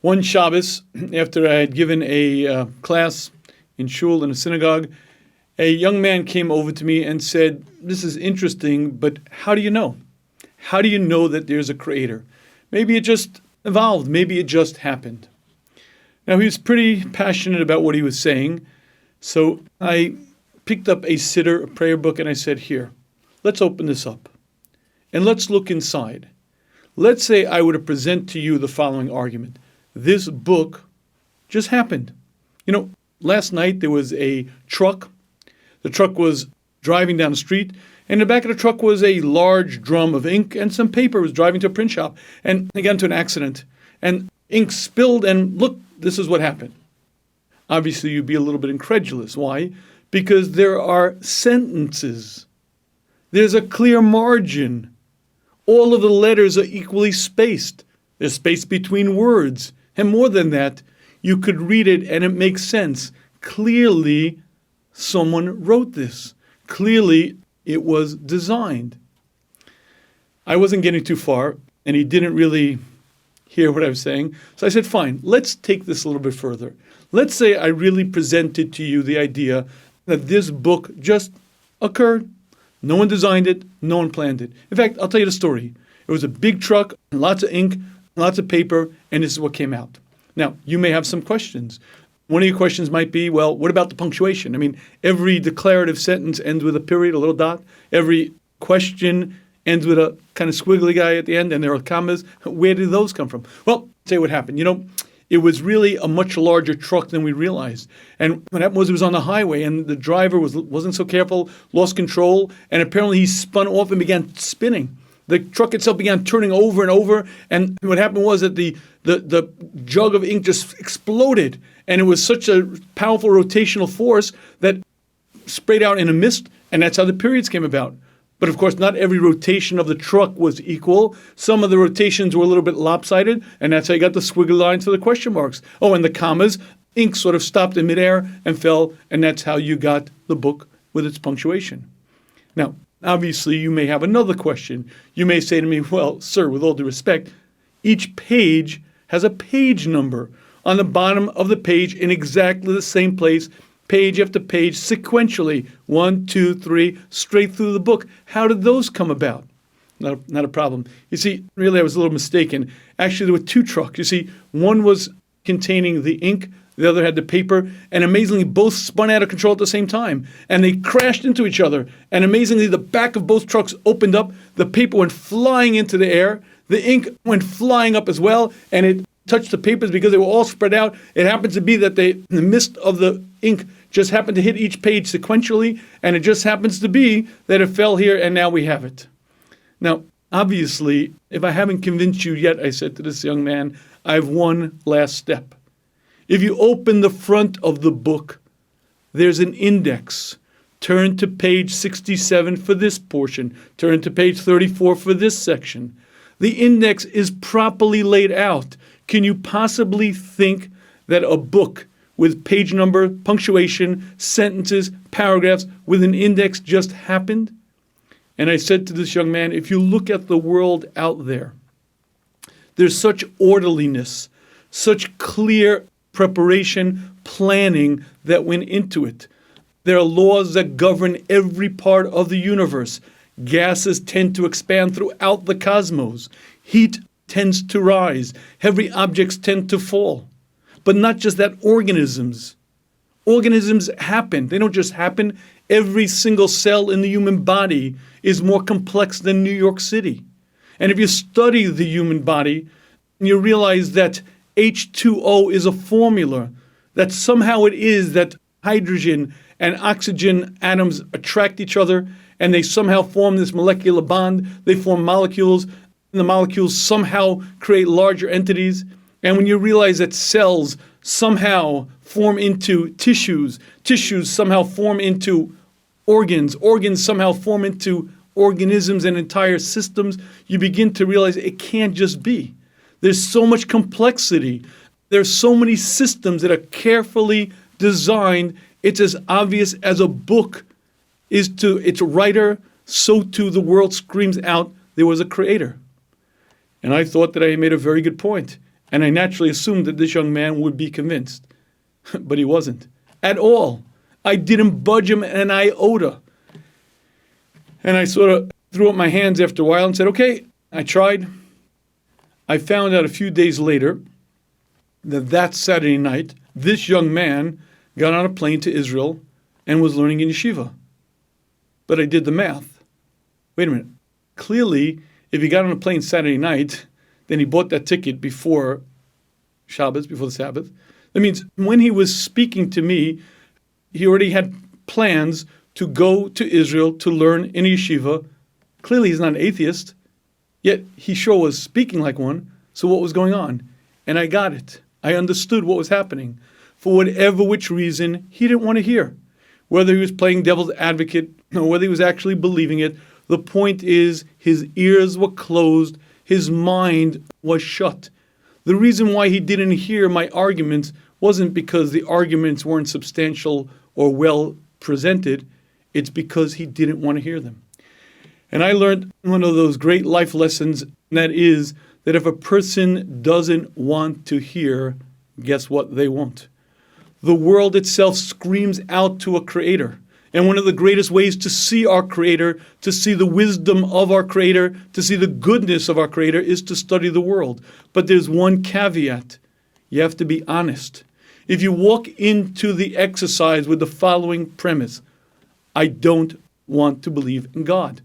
One Shabbos, after I had given a class in shul in a synagogue, a young man came over to me and said, "This is interesting, but how do you know? How do you know that there's a creator? Maybe it just evolved. Maybe it just happened." Now, he was pretty passionate about what he was saying, so I picked up a siddur, a prayer book, and I said, "Here, let's open this up, and let's look inside. Let's say I were to present to you the following argument. This book just happened. Last night there was a truck. The truck was driving down the street, and in the back of the truck was a large drum of ink and some paper. It was driving to a print shop, and they got into an accident, and ink spilled, and look, this is what happened." Obviously, you'd be a little bit incredulous. Why? Because there are sentences. There's a clear margin. All of the letters are equally spaced. There's space between words. And more than that, you could read it and it makes sense. Clearly, someone wrote this. Clearly, it was designed. I wasn't getting too far, and he didn't really hear what I was saying. So I said, fine, let's take this a little bit further. Let's say I really presented to you the idea that this book just occurred. No one designed it. No one planned it. In fact, I'll tell you the story. It was a big truck, lots of ink, lots of paper, and this is what came out. Now, you may have some questions. One of your questions might be, well, what about the punctuation? I mean, every declarative sentence ends with a period, a little dot. Every question ends with a kind of squiggly guy at the end, and there are commas. Where did those come from? Well, I'll tell you what happened. It was really a much larger truck than we realized. And what happened was it was on the highway, and the driver wasn't so careful, lost control, and apparently he spun off and began spinning. The truck itself began turning over and over, and what happened was that the jug of ink just exploded, and it was such a powerful rotational force that sprayed out in a mist, and that's how the periods came about. But of course, not every rotation of the truck was equal. Some of the rotations were a little bit lopsided, and that's how you got the squiggly lines to the question marks. Oh, and the commas, ink sort of stopped in midair and fell, and that's how you got the book with its punctuation. Now, obviously, you may have another question. You may say to me, well, sir, with all due respect, each page has a page number on the bottom of the page in exactly the same place, page after page, sequentially, 1, 2, 3, straight through the book. How did those come about? Not a problem. You see, really, I was a little mistaken. Actually, there were two trucks. You see, one was containing the ink, the other had the paper, and amazingly, both spun out of control at the same time. And they crashed into each other. And amazingly, the back of both trucks opened up, the paper went flying into the air, the ink went flying up as well, and it touched the papers because they were all spread out. It happens to be that the mist of the ink just happened to hit each page sequentially, and it just happens to be that it fell here, and now we have it. Now, obviously, if I haven't convinced you yet, I said to this young man, I have one last step. If you open the front of the book, there's an index. Turn to page 67 for this portion. Turn to page 34 for this section. The index is properly laid out. Can you possibly think that a book with page number, punctuation, sentences, paragraphs with an index just happened? And I said to this young man, if you look at the world out there, there's such orderliness, such clear preparation, planning that went into it. There are laws that govern every part of the universe. Gases tend to expand throughout the cosmos. Heat tends to rise. Heavy objects tend to fall. But not just that, organisms. Organisms happen. They don't just happen. Every single cell in the human body is more complex than New York City. And if you study the human body, you realize that H2O is a formula, that somehow it is that hydrogen and oxygen atoms attract each other, and they somehow form this molecular bond. They form molecules, and the molecules somehow create larger entities. And when you realize that cells somehow form into tissues, tissues somehow form into organs, organs somehow form into organisms and entire systems, you begin to realize it can't just be. There's so much complexity. There's so many systems that are carefully designed. It's as obvious as a book is to its writer, so too the world screams out, there was a creator. And I thought that I made a very good point. And I naturally assumed that this young man would be convinced. But he wasn't. At all. I didn't budge him an iota. And I sort of threw up my hands after a while and said, okay, I tried. I found out a few days later that Saturday night, this young man got on a plane to Israel and was learning in yeshiva. But I did the math. Wait a minute. Clearly, if he got on a plane Saturday night, then he bought that ticket before Shabbos, before the Sabbath. That means when he was speaking to me, he already had plans to go to Israel to learn in a yeshiva. Clearly, he's not an atheist, yet he sure was speaking like one. So what was going on? And I got it. I understood what was happening. For whatever which reason, he didn't want to hear. Whether he was playing devil's advocate or whether he was actually believing it, the point is his ears were closed, his mind was shut. The reason why he didn't hear my arguments wasn't because the arguments weren't substantial or well presented. It's because he didn't want to hear them. And I learned one of those great life lessons, and that is that if a person doesn't want to hear, guess what? They won't. The world itself screams out to a creator. And one of the greatest ways to see our creator, to see the wisdom of our creator, to see the goodness of our creator is to study the world. But there's one caveat. You have to be honest. If you walk into the exercise with the following premise, I don't want to believe in God.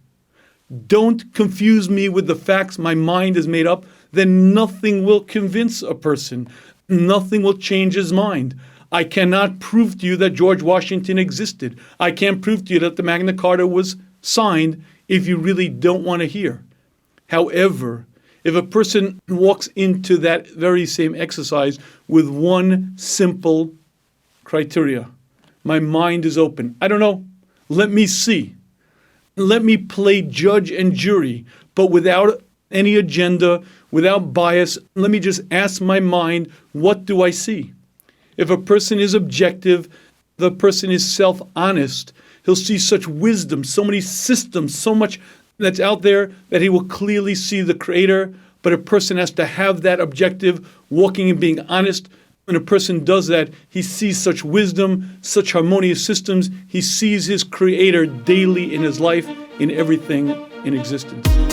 Don't confuse me with the facts my mind has made up, then nothing will convince a person. Nothing will change his mind. I cannot prove to you that George Washington existed. I can't prove to you that the Magna Carta was signed if you really don't want to hear. However, if a person walks into that very same exercise with one simple criteria, my mind is open. I don't know. Let me see. Let me play judge and jury, but without any agenda, without bias. Let me just ask my mind, what do I see? If a person is objective, the person is self-honest, he'll see such wisdom, so many systems, so much that's out there that he will clearly see the creator. But a person has to have that objective, walking and being honest. When a person does that, he sees such wisdom, such harmonious systems. He sees his creator daily in his life, in everything in existence.